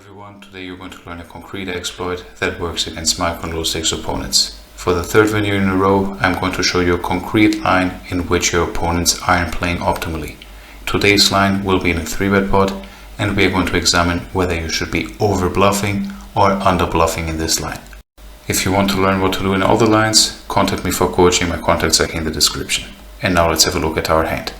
everyone, today you're going to learn a concrete exploit that works against micro and low stakes opponents. For the third video in a row, I'm going to show you a concrete line in which your opponents aren't playing optimally. Today's line will be in a 3-bet pot, and we are going to examine whether you should be over bluffing or under bluffing in this line. If you want to learn what to do in all the lines, contact me for coaching. My contacts are in the description. And now let's have a look at our hand.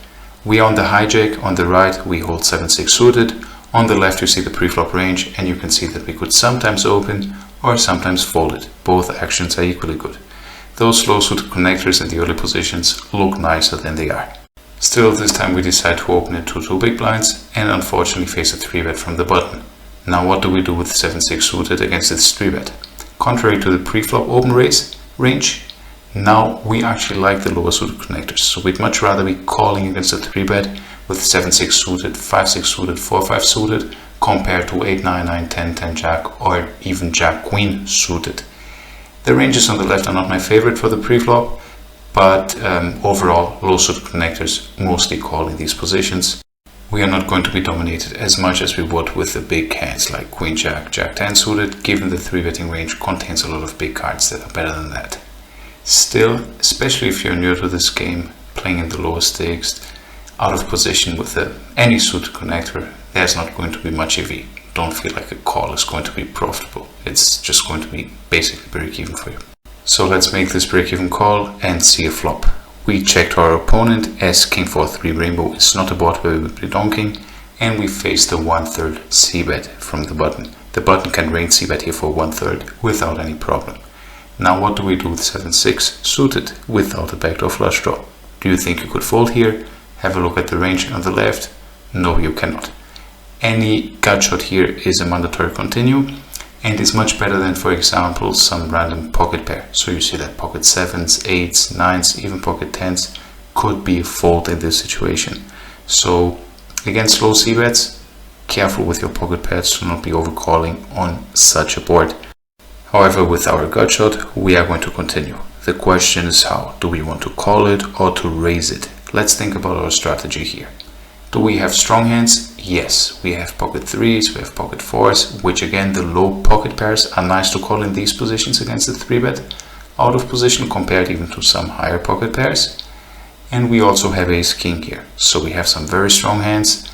We are on the hijack. On the right we hold 7-6 suited. On the left you see the pre-flop range, and you can see that we could sometimes open or sometimes fold it. Both actions are equally good. Those low suited connectors in the early positions look nicer than they are. Still, this time we decide to open it to 2 big blinds and unfortunately face a 3-bet from the button. Now what do we do with 7-6 suited against this 3-bet? Contrary to the pre-flop open raise range, now we actually like the lower suited connectors, so we'd much rather be calling against a 3-bet with 7-6 suited, 5-6 suited, 4-5 suited compared to 8-9, 9-10, 10-jack or even jack-queen suited. The ranges on the left are not my favorite for the pre-flop, but overall low suited connectors mostly call in these positions. We are not going to be dominated as much as we would with the big hands like queen-jack, jack-10 suited, given the 3-betting range contains a lot of big cards that are better than that. Still, especially if you're new to this game, playing in the lower stakes, out of position with any suited connector, there's not going to be much EV. Don't feel like a call is going to be profitable. It's just going to be basically break even for you. So let's make this break even call and see a flop. We check to our opponent as king 4-3 rainbow is not a board where we would be donking, and we face the 1/3 c-bet from the button. The button can range c-bet here for 1/3 without any problem. Now what do we do with 7-6 suited without a backdoor flush draw? Do you think you could fold here? Have a look at the range on the left. No, you cannot. Any gut shot here is a mandatory continue and is much better than, for example, some random pocket pair. So you see that pocket 7s, 8s, 9s, even pocket 10s could be a fold in this situation. So against low c-bets, careful with your pocket pairs to not be overcalling on such a board. However, with our gut shot, we are going to continue. The question is how. Do we want to call it or to raise it? Let's think about our strategy here. Do we have strong hands? Yes, we have pocket 3s, we have pocket 4s, which again, the low pocket pairs are nice to call in these positions against the 3-bet, out of position compared even to some higher pocket pairs. And we also have ace king here, so we have some very strong hands.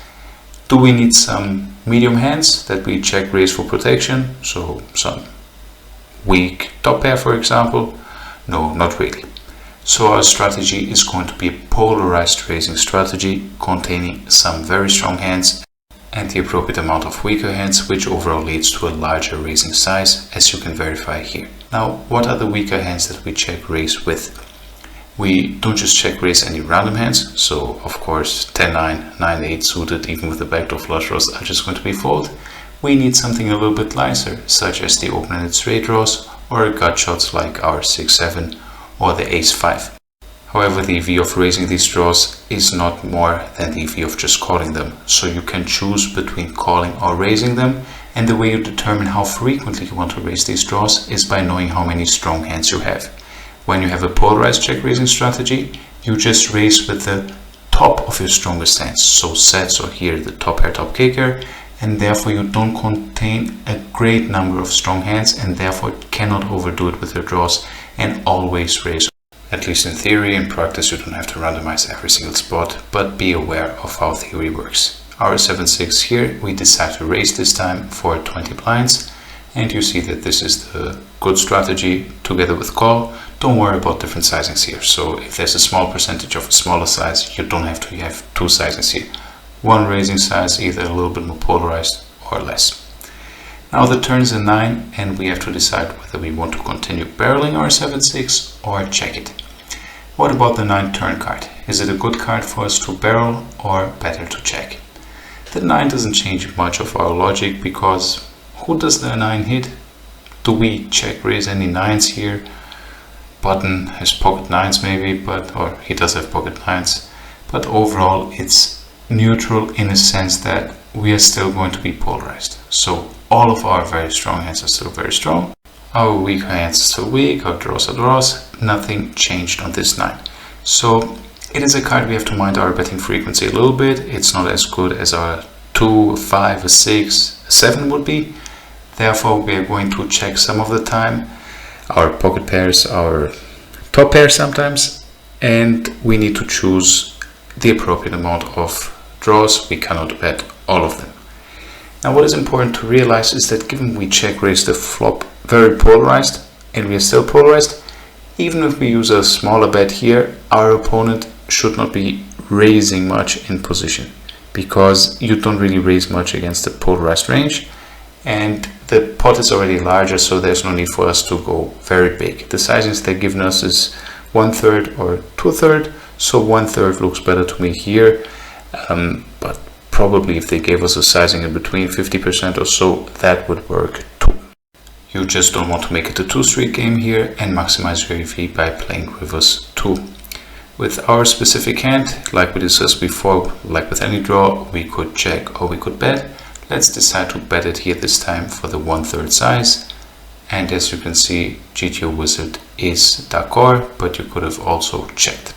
Do we need some medium hands that we check raise for protection? So some weak top pair, for example? No, not really. So our strategy is going to be a polarized raising strategy containing some very strong hands and the appropriate amount of weaker hands, which overall leads to a larger raising size, as you can verify here. Now, what are the weaker hands that we check raise with? We don't just check raise any random hands, so of course 10-9, 9-8 suited, even with the backdoor flush draws, are just going to be fold. We need something a little bit nicer, such as the open-ended straight draws or gut shots like our 6-7 or the ace-5. However, the EV of raising these draws is not more than the EV of just calling them, so you can choose between calling or raising them, and the way you determine how frequently you want to raise these draws is by knowing how many strong hands you have. When you have a polarized check raising strategy, you just raise with the top of your strongest hands, so sets or here the top pair, top kicker, and therefore you don't contain a great number of strong hands and therefore cannot overdo it with your draws and always raise. At least in theory. In practice you don't have to randomize every single spot, but be aware of how theory works. Our 7-6 here, we decide to raise this time for 20 blinds, and you see that this is the good strategy together with call. Don't worry about different sizings here, so if there's a small percentage of a smaller size, you don't have to have 2 sizings here. One raising size, either a little bit more polarized or less. Now the turn is a 9 and we have to decide whether we want to continue barreling our 7-6 or check it. What about the 9 turn card? Is it a good card for us to barrel or better to check? The 9 doesn't change much of our logic, because who does the 9 hit? Do we check raise any 9s here? Button has pocket 9s maybe, or he does have pocket 9s, but overall it's neutral in a sense that we are still going to be polarized. So all of our very strong hands are still very strong, our weak hands are still weak, our draws are draws, nothing changed on this 9. So it is a card we have to mind our betting frequency a little bit. It's not as good as our 2, a 5, a 6, 7 would be. Therefore, we are going to check some of the time our pocket pairs, our top pair sometimes, and we need to choose the appropriate amount of draws. We cannot bet all of them. Now, what is important to realize is that given we check raise the flop very polarized, and we are still polarized, even if we use a smaller bet here, our opponent should not be raising much in position, because you don't really raise much against the polarized range, and the pot is already larger, so there's no need for us to go very big. The sizings they're giving us is 1/3 or 2/3, so 1/3 looks better to me here, but probably if they gave us a sizing in between 50% or so, that would work too. You just don't want to make it a 2-street game here and maximize your EV by playing rivers 2. With our specific hand, like we discussed before, like with any draw, we could check or we could bet. Let's decide to bet it here this time for the 1/3 size. And as you can see, Gto Wizard is d'accord, but you could have also checked.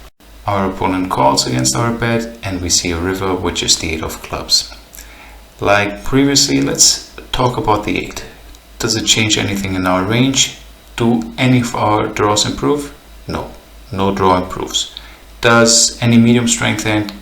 Our opponent calls against our bet, and we see a river, which is the 8 of clubs. Like previously, let's talk about the 8. Does it change anything in our range? Do any of our draws improve? No, no draw improves. Does any medium strength hand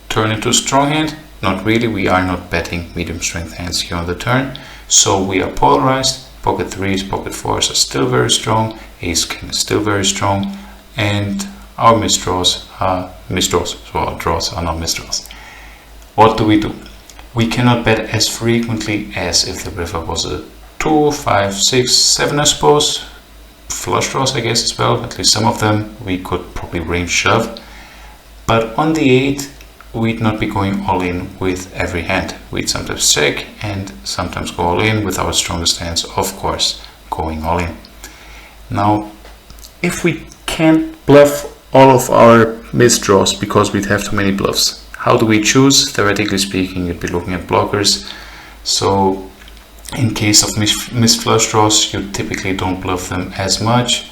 turn into strong hand? Not really. We are not betting medium strength hands here on the turn, so we are polarized. Pocket 3s, pocket 4s are still very strong, ace king is still very strong, and our misdraws are misdraws, so our draws are not misdraws. What do? We cannot bet as frequently as if the river was a 2, 5, 6, 7, I suppose. Flush draws, I guess, as well, at least some of them we could probably range shove. But on the 8, we'd not be going all in with every hand. We'd sometimes check and sometimes go all in with our strongest hands, of course, going all in. Now, if we can't bluff all of our misdraws because we'd have too many bluffs, how do we choose? Theoretically speaking, you'd be looking at blockers. So in case of missed flush draws, you typically don't bluff them as much.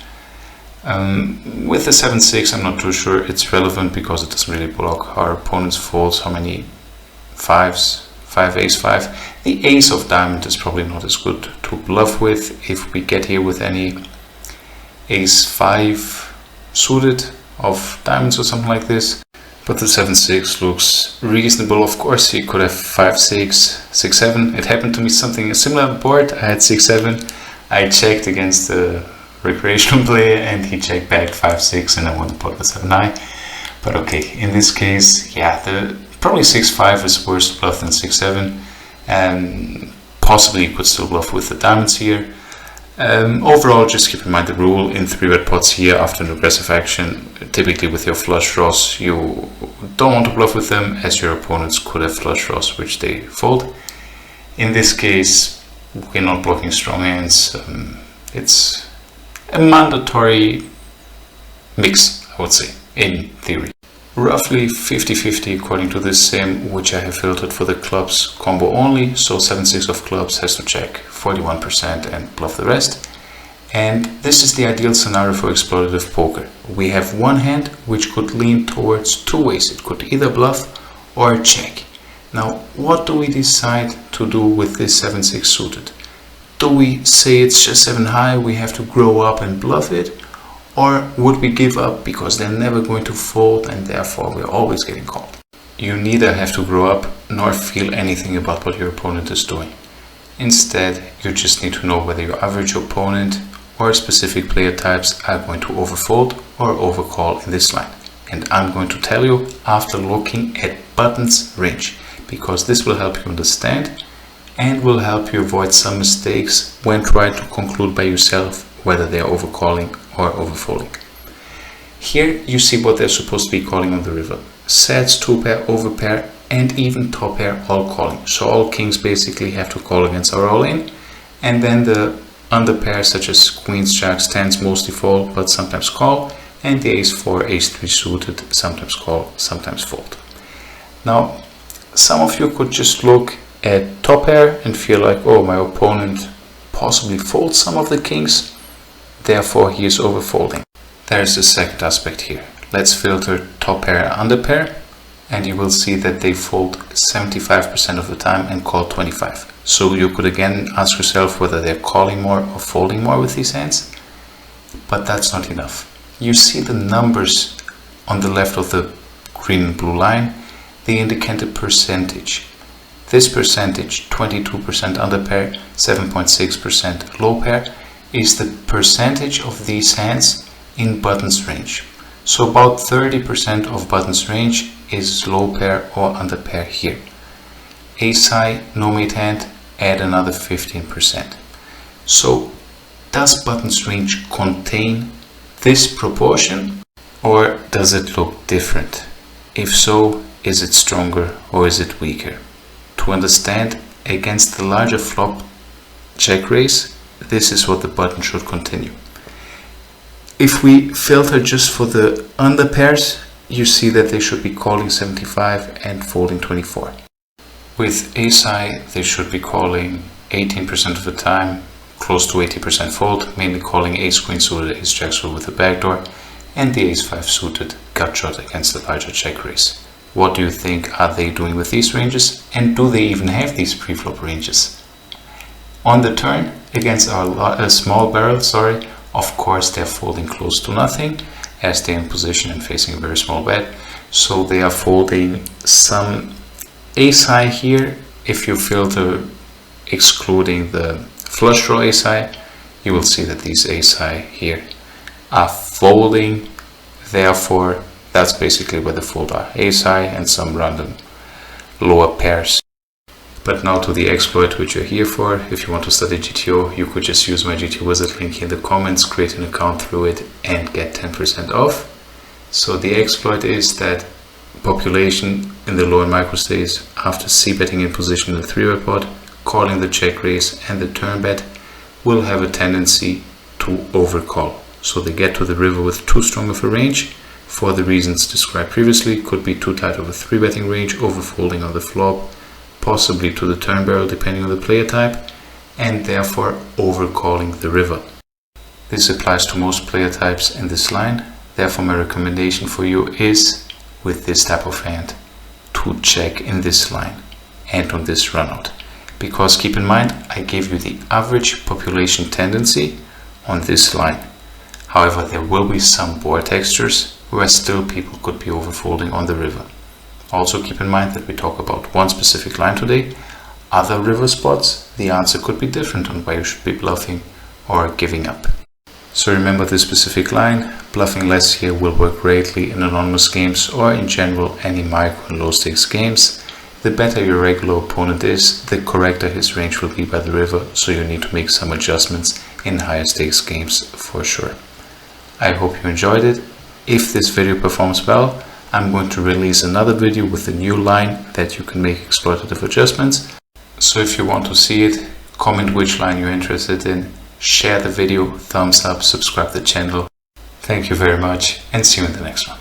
With the 7-6, I'm not too sure it's relevant because it doesn't really block our opponent's folds. How many 5s? 5, ace 5. The ace of diamond is probably not as good to bluff with if we get here with any ace 5 suited of diamonds or something like this. But the 7-6 looks reasonable. Of course, he could have 5-6, 6-7. It happened to me something similar board. I had 6-7. I checked against the recreational player and he checked back 5-6 and I won the pot with 7-9. But okay, in this case, yeah, probably 6-5 is worse to bluff than 6-7. And possibly you could still bluff with the diamonds here. Overall, just keep in mind the rule in 3-bet pots here after an aggressive action. Typically with your flush draws, you don't want to bluff with them as your opponents could have flush draws which they fold. In this case, we're not blocking strong hands. It's a mandatory mix, I would say, in theory. Roughly 50-50 according to this sim, which I have filtered for the clubs combo only. So 7-6 of clubs has to check 41% and bluff the rest. And this is the ideal scenario for exploitative poker. We have one hand which could lean towards two ways. It could either bluff or check. Now, what do we decide to do with this 7-6 suited? Do we say it's just 7 high, we have to grow up and bluff it? Or would we give up because they're never going to fold and therefore we're always getting called? You neither have to grow up nor feel anything about what your opponent is doing. Instead, you just need to know whether your average opponent or specific player types are going to overfold or overcall in this line. And I'm going to tell you after looking at buttons range, because this will help you understand and will help you avoid some mistakes when trying to conclude by yourself whether they are overcalling or overfolding. Here you see what they're supposed to be calling on the river. Sets, 2-pair, overpair, and even top pair all calling. So all kings basically have to call against our all-in, and then the under pairs such as queens, jacks, tens mostly fold but sometimes call, and the ace 4, ace 3 suited sometimes call, sometimes fold. Now, some of you could just look at top pair and feel like, oh, my opponent possibly folds some of the kings, therefore he is overfolding. There is a second aspect here. Let's filter top pair, under pair, and you will see that they fold 75% of the time and call 25%. So you could again ask yourself whether they're calling more or folding more with these hands. But that's not enough. You see the numbers on the left of the green and blue line. They indicate a percentage. This percentage, 22% under pair, 7.6% low pair, is the percentage of these hands in buttons range. So about 30% of buttons range is low pair or under pair here. Ace high, no mate hand, add another 15%. So does buttons range contain this proportion, or does it look different? If so, is it stronger or is it weaker? To understand, against the larger flop check raise, this is what the button should continue. If we filter just for the under pairs, you see that they should be calling 75 and folding 24. With ace high, they should be calling 18% of the time, close to 80% fold, mainly calling ace queen suited, ace jack suited with the backdoor, and the ace 5 suited gut shot against the larger check raise. What do you think are they doing with these ranges, and do they even have these pre-flop ranges? On the turn, against our small barrel, of course they're folding close to nothing, as they're in position and facing a very small bet, so they are folding some ace high here. If you filter excluding the flush draw ace high, you will see that these ace high here are folding, therefore that's basically where the fold are, ace high and some random lower pairs. But now to the exploit which you're here for. If you want to study GTO, you could just use my GTO wizard link in the comments, create an account through it and get 10% off. So the exploit is that population in the low and micro stays after c-betting in position in the 3-bet pot, calling the check raise and the turn bet, will have a tendency to overcall. So they get to the river with too strong of a range for the reasons described previously. Could be too tight of a 3-betting range, overfolding on the flop, possibly to the turn barrel depending on the player type, and therefore overcalling the river. This applies to most player types in this line. Therefore my recommendation for you is, with this type of hand, to check in this line and on this runout. Because keep in mind, I gave you the average population tendency on this line. However, there will be some board textures where still people could be overfolding on the river. Also keep in mind that we talk about one specific line today. Other river spots, the answer could be different on where you should be bluffing or giving up. So remember this specific line, bluffing less here will work greatly in anonymous games or in general any micro and low stakes games. The better your regular opponent is, the correcter his range will be by the river, so you need to make some adjustments in higher stakes games for sure. I hope you enjoyed it. If this video performs well, I'm going to release another video with a new line that you can make exploitative adjustments. So if you want to see it, comment which line you're interested in, share the video, thumbs up, subscribe to the channel. Thank you very much and see you in the next one.